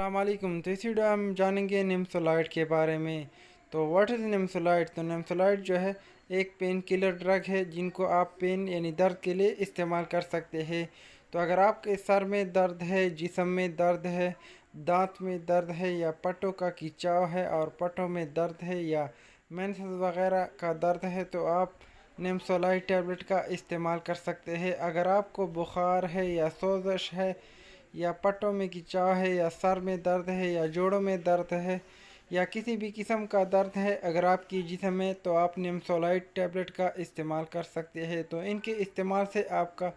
السلام علیکم۔ تو اس ویڈیو ہم جانیں گے نمسولائڈ کے بارے میں۔ تو واٹ از نمسولائڈ؟ تو نمسولائڈ جو ہے ایک پین کلر ڈرگ ہے جن کو آپ پین یعنی درد کے لیے استعمال کر سکتے ہیں۔ تو اگر آپ کے سر میں درد ہے، جسم میں درد ہے، دانت میں درد ہے یا پٹوں کا کھچاؤ ہے اور پٹوں میں درد ہے یا مینسز وغیرہ کا درد ہے تو آپ نمسولائڈ ٹیبلٹ کا استعمال کر سکتے ہیں۔ اگر آپ کو بخار ہے یا سوزش ہے یا پٹوں میں کھچاؤ ہے یا سر میں درد ہے یا جوڑوں میں درد ہے یا کسی بھی قسم کا درد ہے اگر آپ کی جسم میں تو آپ نمسولائڈ ٹیبلٹ کا استعمال کر سکتے ہیں۔ تو ان کے استعمال سے آپ کا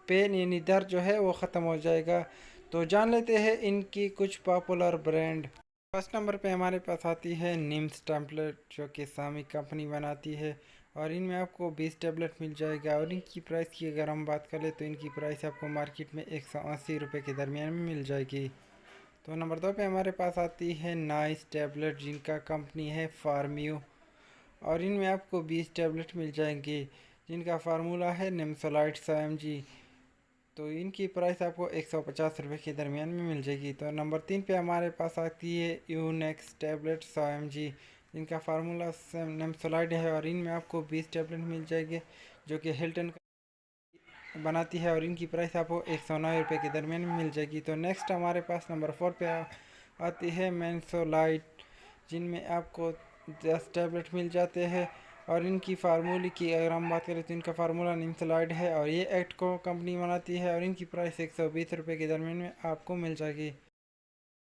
پین یعنی درد جو ہے وہ ختم ہو جائے گا۔ تو جان لیتے ہیں ان کی کچھ پاپولر برانڈ۔ فرسٹ نمبر پہ ہمارے پاس آتی ہے نیمز ٹیبلٹ جو کہ سامی کمپنی بناتی ہے اور ان میں آپ کو 20 ٹیبلٹ مل جائے گا اور ان کی پرائس کی اگر ہم بات کریں تو ان کی پرائس آپ کو مارکیٹ میں 180 روپے کے درمیان میں مل جائے گی۔ تو نمبر 2 پہ ہمارے پاس آتی ہے نائس ٹیبلٹ جن کا کمپنی ہے فارمیو اور ان میں آپ کو 20 ٹیبلٹ مل جائیں گے جن کا فارمولہ ہے نمسولائڈ 100 mg۔ تو ان کی پرائس آپ کو 150 روپے کے درمیان میں مل جائے گی۔ تو نمبر 3 پہ ہمارے پاس آتی ہے یونیکس ٹیبلٹ 100 mg جن کا فارمولہ نمسولائڈ ہے اور ان میں آپ کو 20 ٹیبلٹ مل جائے گے جو کہ ہلٹن بناتی ہے اور ان کی پرائس آپ کو 109 روپے کے درمیان میں مل جائے گی۔ تو نیکسٹ ہمارے پاس نمبر 4 پہ آتی ہے مینسولائٹ جن میں آپ کو 10 ٹیبلٹ مل جاتے ہیں اور ان کی فارمولی کی اگر ہم بات کریں تو ان کا فارمولہ نمسولائڈ ہے اور یہ ایکٹ کو کمپنی بناتی ہے اور ان کی پرائس 120 روپے کے درمیان میں آپ کو مل جائے گی۔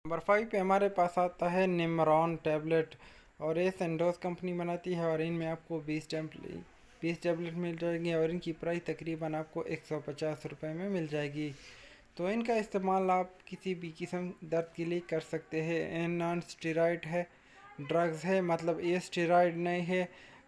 نمبر 5 پہ ہمارے پاس آتا ہے نمران ٹیبلٹ اور یہ سینڈوز کمپنی بناتی ہے اور ان میں آپ کو 20 ٹیبلٹ مل جائیں گے اور ان کی پرائس تقریباً آپ کو 150 روپے میں مل جائے گی۔ تو ان کا استعمال آپ کسی بھی قسم درد کے لیے کر سکتے ہیں۔ یہ نان اسٹیرائڈ ہے، ڈرگز ہے، مطلب یہ اسٹیرائڈ نہیں ہے،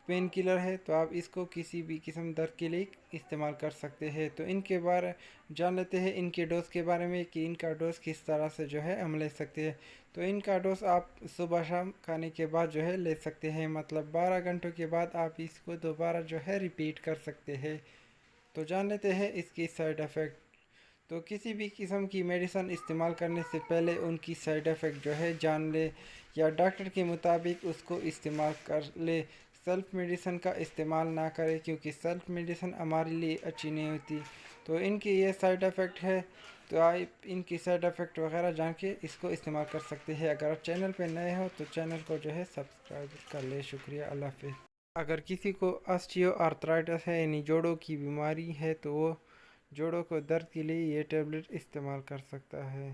پین کلر ہے، تو آپ اس کو کسی بھی قسم درد کے لیے استعمال کر سکتے ہیں۔ تو ان کے بارے جان لیتے ہیں ان کے ڈوز کے بارے میں کہ ان کا ڈوز کس طرح سے جو ہے ہم لے سکتے ہیں۔ تو ان کا ڈوز آپ صبح شام کھانے کے بعد جو ہے لے سکتے ہیں، مطلب 12 گھنٹوں کے بعد آپ اس کو دوبارہ جو ہے ریپیٹ کر سکتے ہیں۔ تو جان لیتے ہیں اس کی سائیڈ ایفیکٹ۔ تو کسی بھی قسم کی میڈیسن استعمال کرنے سے پہلے ان کی سائیڈ ایفیکٹ جو ہے جان لے یا ڈاکٹر کے مطابق اس کو استعمال کر لے۔ سیلف میڈیسن کا استعمال نہ کرے کیونکہ سیلف میڈیسن ہمارے لیے اچھی نہیں ہوتی۔ تو ان کی یہ سائیڈ ایفیکٹ ہے تو آپ ان کی سائیڈ ایفیکٹ وغیرہ جان کے اس کو استعمال کر سکتے ہیں۔ اگر آپ چینل پہ نئے ہو تو چینل کو جو ہے سبسکرائب کر لے۔ شکریہ، اللہ حافظ۔ اگر کسی کو آسٹیو آرتھرائٹس ہے یعنی جوڑوں کی بیماری ہے تو وہ جوڑوں کو درد کے لیے یہ ٹیبلٹ استعمال کر سکتا ہے۔